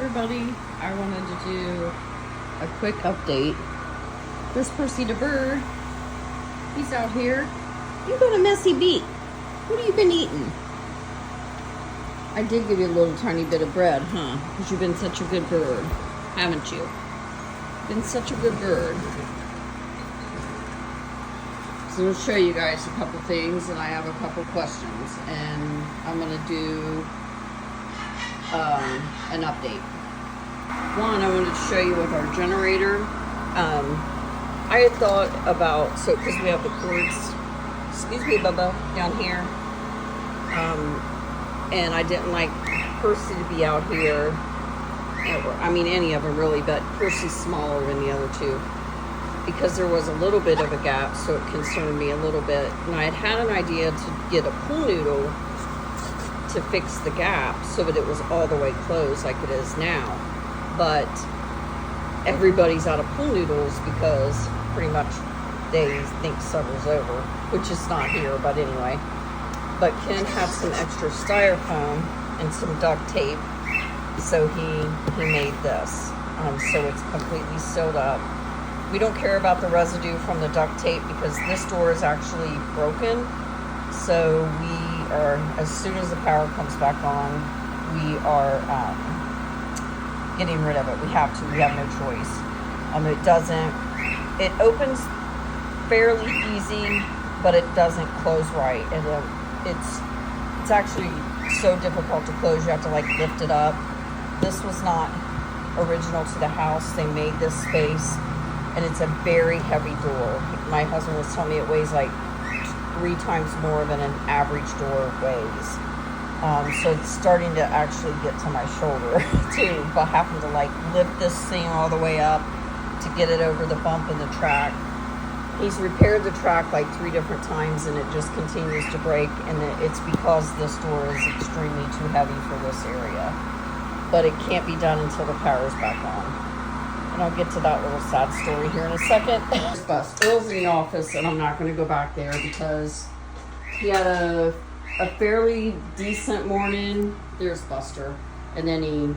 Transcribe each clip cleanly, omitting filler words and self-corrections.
everybody, I wanted to do a quick update. This Percy the bird, he's out here. You got a messy beak. What have you been eating? I did give you a little tiny bit of bread, huh? Because you've been such a good bird, haven't you? Been such a good bird. So I'll show you guys a couple things, and I have a couple questions, and I'm gonna do an update. One, I wanted to show you with our generator. I had thought about, because we have the cords, excuse me, Bubba, down here, and I didn't like Percy to be out here, I mean any of them really, but Percy's smaller than the other two, because there was a little bit of a gap, so it concerned me a little bit, and I had an idea to get a pool noodle to fix the gap so that it was all the way closed like it is now. But everybody's out of pool noodles because pretty much they think summer's over, which is not here, but anyway. But Ken had some extra styrofoam and some duct tape, so he made this. So it's completely sealed up. We don't care about the residue from the duct tape because this door is actually broken. So we are, as soon as the power comes back on, we are getting rid of it. We have to. We have no choice. It opens fairly easy, but it doesn't close right. And it's actually so difficult to close. You have to like lift it up. This was not original to the house. They made this space, and it's a very heavy door. My husband was telling me it weighs like 3 times more than an average door weighs. So it's starting to actually get to my shoulder too, but having to like lift this thing all the way up to get it over the bump in the track. He's repaired the track like 3 different times, and it just continues to break, and it's because this door is extremely too heavy for this area. But it can't be done until the power's back on. And I'll get to that little sad story here in a second. Bill's in the office, and I'm not going to go back there because he had a fairly decent morning. There's Buster. And then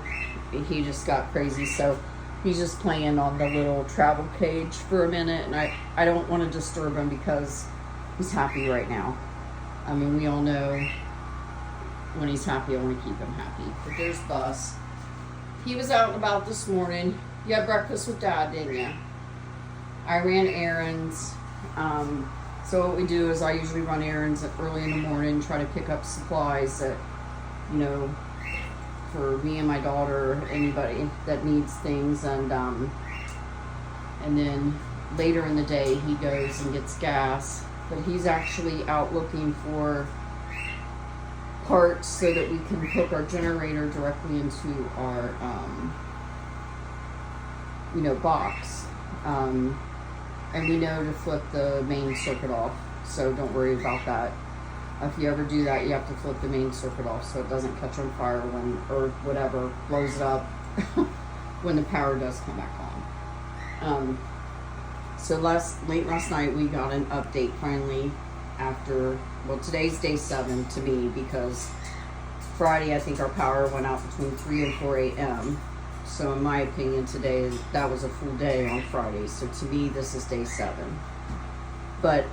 he just got crazy, so he's just playing on the little travel cage for a minute, and I don't want to disturb him because he's happy right now. I mean, we all know when he's happy, I want to keep him happy. But there's Bus. He was out and about this morning. You had breakfast with Dad, didn't you? I ran errands. So what we do is I usually run errands early in the morning, try to pick up supplies that, for me and my daughter, anybody that needs things. And then later in the day, he goes and gets gas. But he's actually out looking for parts so that we can hook our generator directly into our box, and we know to flip the main circuit off, so don't worry about that. If you ever do that, you have to flip the main circuit off so it doesn't catch on fire or whatever blows it up when the power does come back on. So late last night we got an update finally after, today's day 7 to me, because Friday I think our power went out between 3 and 4 a.m. So in my opinion today, that was a full day on Friday. So to me, this is day 7. But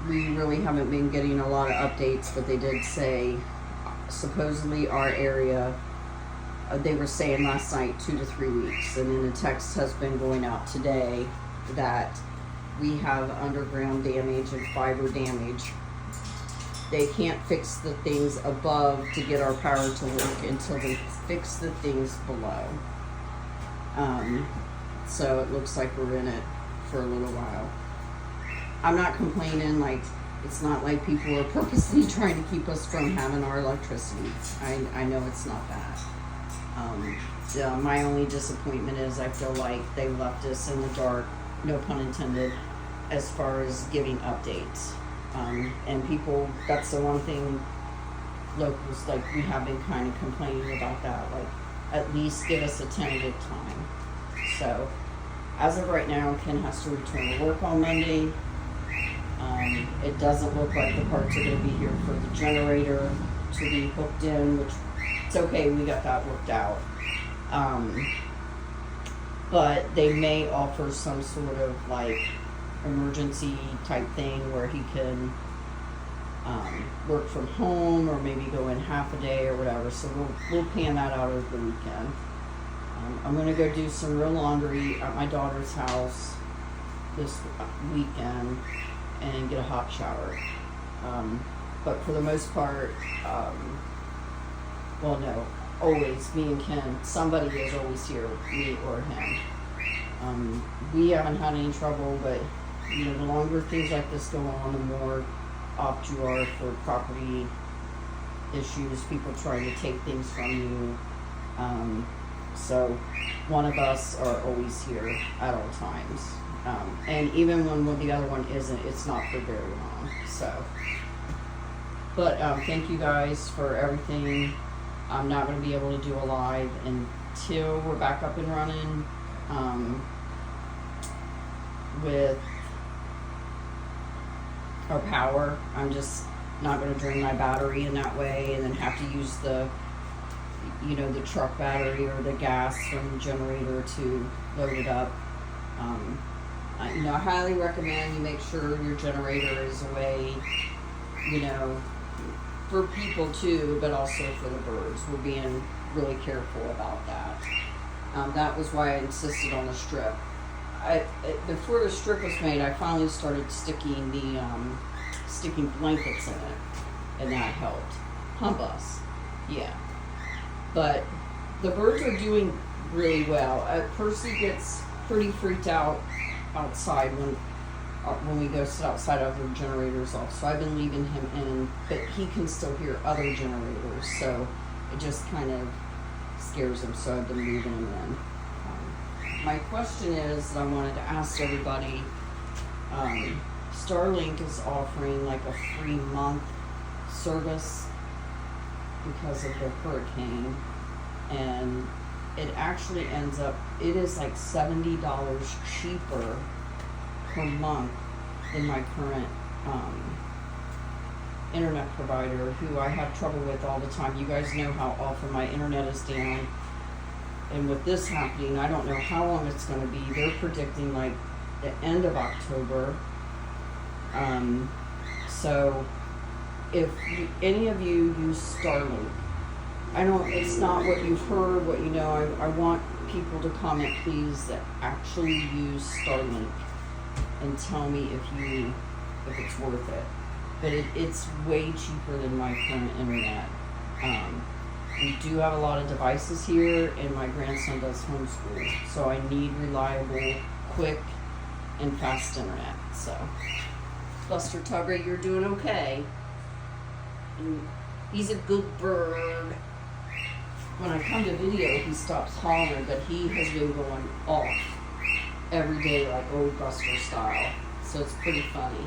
we really haven't been getting a lot of updates, but they did say supposedly our area, they were saying last night 2 to 3 weeks. And then the text has been going out today that we have underground damage and fiber damage. They can't fix the things above to get our power to work until they fix the things below. So it looks like we're in it for a little while. I'm not complaining, like, it's not like people are purposely trying to keep us from having our electricity. I know it's not that. My only disappointment is I feel like they left us in the dark, no pun intended, as far as giving updates. And people, that's the one thing locals, like, we have been kind of complaining about that, like, at least give us a tentative time. So as of right now, Ken has to return to work on Monday. It doesn't look like the parts are going to be here for the generator to be hooked in, which it's okay, we got that worked out. But they may offer some sort of like emergency type thing where he can work from home, or maybe go in half a day or whatever. So we'll pan that out over the weekend. I'm gonna go do some real laundry at my daughter's house this weekend and get a hot shower. But for the most part, well, no, always me and Ken. Somebody is always here, me or him. We haven't had any trouble, but you know, the longer things like this go on, the more opt you are for property issues, people trying to take things from you. So one of us are always here at all times. And even when the other one isn't, it's not for very long. So, but thank you guys for everything. I'm not going to be able to do a live until we're back up and running with our power. I'm just not going to drain my battery in that way and then have to use the, you know, the truck battery or the gas from the generator to load it up. You know, I highly recommend you make sure your generator is away, you know, for people too, but also for the birds. We're being really careful about that. That was why I insisted on the strip. Before the strip was made, I finally started sticking blankets in it, and that helped. Humbus, yeah. But the birds are doing really well. Percy gets pretty freaked out outside when we go sit outside of the generators off. So I've been leaving him in, but he can still hear other generators, so it just kind of scares him. So I've been leaving him in. My question is, I wanted to ask everybody, Starlink is offering like a free month service because of the hurricane, and it actually ends up, it is like $70 cheaper per month than my current internet provider, who I have trouble with all the time. You guys know how often my internet is down, and with this happening, I don't know how long it's going to be. They're predicting like the end of October. So if any of you use Starlink, it's not what you've heard, what you know. I want people to comment, please, that actually use Starlink, and tell me if it's worth it. But it's way cheaper than my current internet. We do have a lot of devices here, and my grandson does homeschool, so I need reliable, quick, and fast internet. So, Buster Tugger, you're doing okay. And he's a good bird. When I come to video, he stops hollering, but he has been going off every day like old Buster style. So it's pretty funny.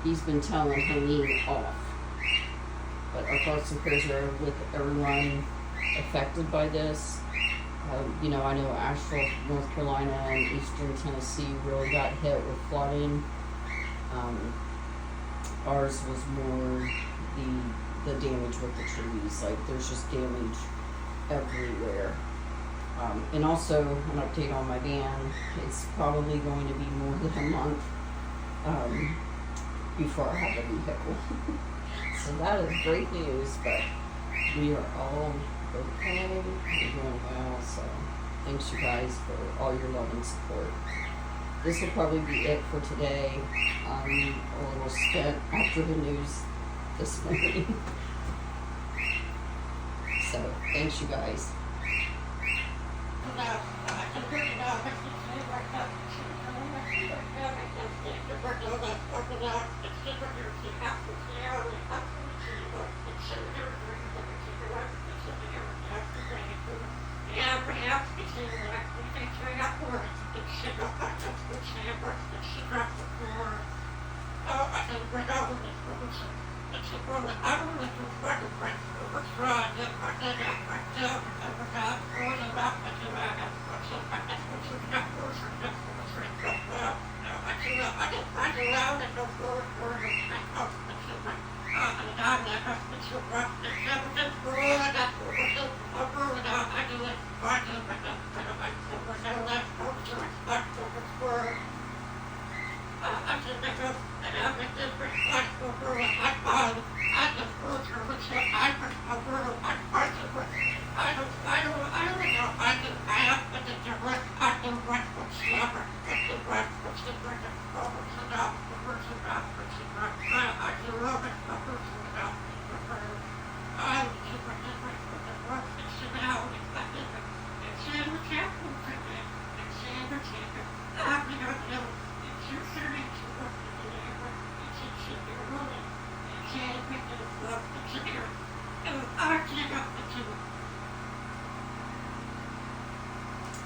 He's been telling Haneen off. But our thoughts and prayers are with everyone affected by this. You know, I know Asheville, North Carolina, and Eastern Tennessee really got hit with flooding. Ours was more the damage with the trees. Like, there's just damage everywhere. And also, an update on my van. It's probably going to be more than a month before I have a vehicle. So that is great news, but we are all okay. We're doing well, so thanks you guys for all your love and support. This will probably be it for today. I'm a little spent after the news this morning. So, thanks you guys.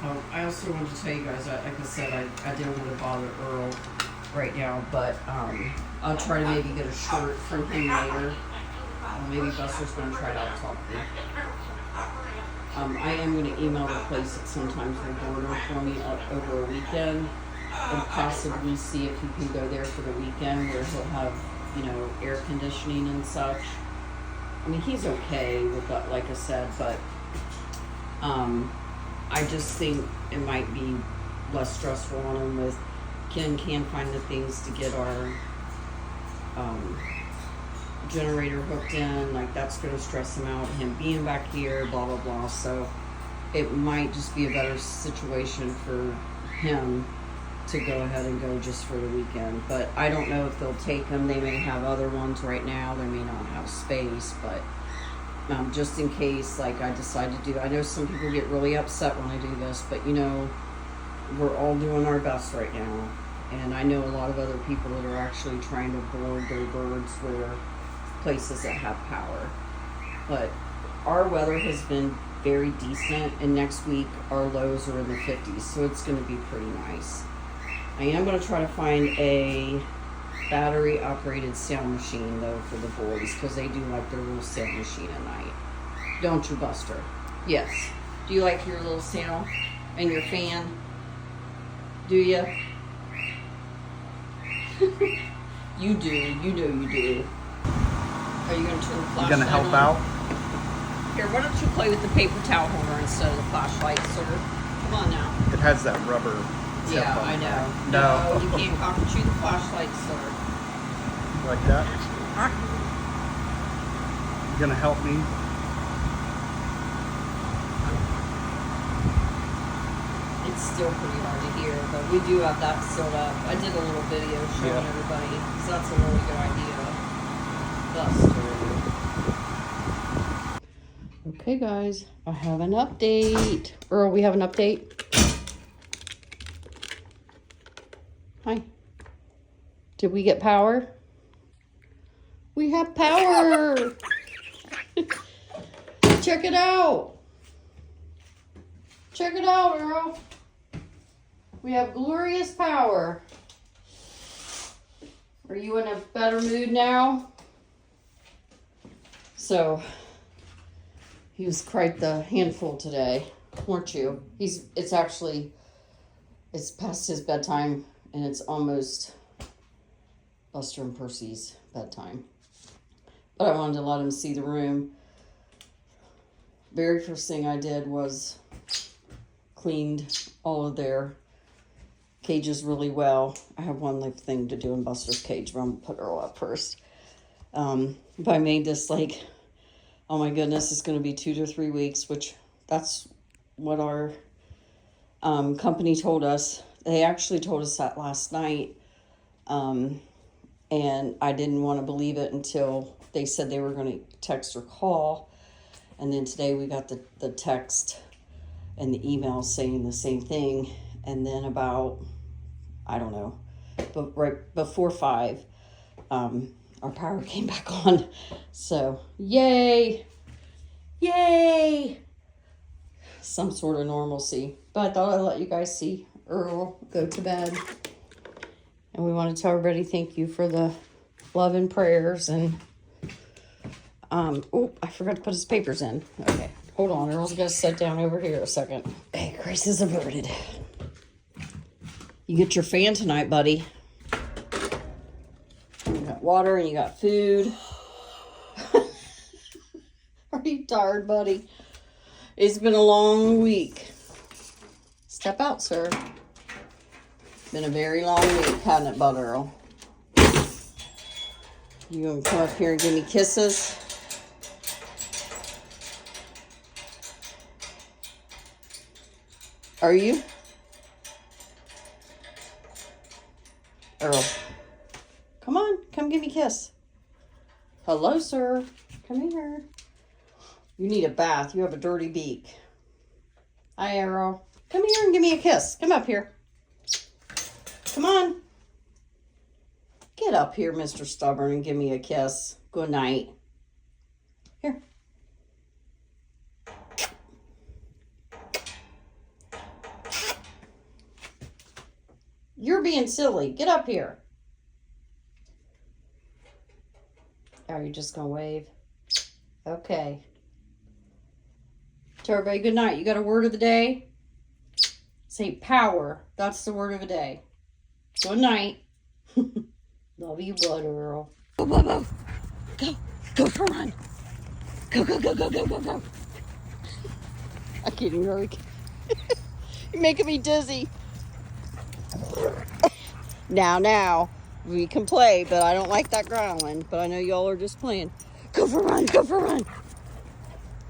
I also wanted to tell you guys, like I said, I didn't want to bother Earl right now, but I'll try to maybe get a shirt from him later. Maybe Buster's going to try to talk to me. I am going to email the place that sometimes will order for me over a weekend and possibly see if he can go there for the weekend where he'll have, you know, air conditioning and such. I mean, he's okay with that, like I said, but I just think it might be less stressful on him with Ken can find the things to get our generator hooked in. Like, that's going to stress him out. Him being back here, blah, blah, blah. So it might just be a better situation for him to go ahead and go just for the weekend. But I don't know if they'll take him. They may have other ones right now. They may not have space, but just in case, like, I decide to do. I know some people get really upset when I do this, but you know, we're all doing our best right now. And I know a lot of other people that are actually trying to board their birds where places that have power. But our weather has been very decent, and next week our lows are in the 50s, so it's going to be pretty nice. I am going to try to find a battery operated sound machine though for the boys, because they do like their little sound machine at night. Don't you, Buster? Yes. Do you like your little sound and your fan? Do you? You do. You know you do. Are you going to turn the flashlight on? You going to help out? Here, why don't you play with the paper towel holder instead of the flashlight, sir? Come on now. It has that rubber tip Yeah, on I it. know. No. You can't cockatoo the flashlight, sir. Like that? You going to help me? It's still pretty hard to hear, but we do have that set up. I did a little video showing everybody, because that's a really good idea. Okay, guys, I have an update. Earl, we have an update. Hi. Did we get power? We have power. Check it out. Check it out, Earl. We have glorious power. Are you in a better mood now? So, he was quite the handful today, weren't you? It's past his bedtime, and it's almost Buster and Percy's bedtime. But I wanted to let him see the room. Very first thing I did was cleaned all of their cages really well. I have one like thing to do in Buster's cage, but I'm gonna put Earl up first. But I made this like, oh my goodness, it's going to be 2 to 3 weeks, which that's what our company told us. They actually told us that last night, and I didn't want to believe it until they said they were going to text or call. And then today we got the text and the email saying the same thing. And then about, I don't know, but right before 5, our power came back on. So, yay! Yay! Some sort of normalcy. But I thought I'd let you guys see Earl go to bed. And we want to tell everybody thank you for the love and prayers. And, oh, I forgot to put his papers in. Okay, hold on. Earl's going to sit down over here a second. Hey, grace is averted. You get your fan tonight, buddy. You got water and you got food. Are you tired, buddy? It's been a long week. Step out, sir. Been a very long week, hasn't it, Bud Earl? You gonna come up here and give me kisses? Are you? Earl. Come on, come give me a kiss. Hello, sir. Come here. You need a bath. You have a dirty beak. Hi, Earl. Come here and give me a kiss. Come up here. Come on. Get up here, Mr. Stubborn, and give me a kiss. Good night. Here. You're being silly. Get up here. Are you just gonna wave? Okay. To everybody, good night. You got a word of the day? Say power. That's the word of the day. Good night. Love you, blood girl. Go, go, go. Go. Go for a run. Go, go, go, go, go, go, go. I can't even hurry. You're making me dizzy. Now, we can play, but I don't like that growling. But I know y'all are just playing. Go for a run. Go for a run.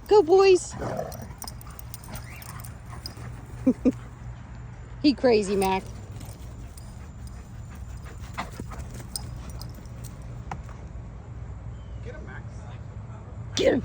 Go, boys. He crazy, Mac. Get him, Max. Get him.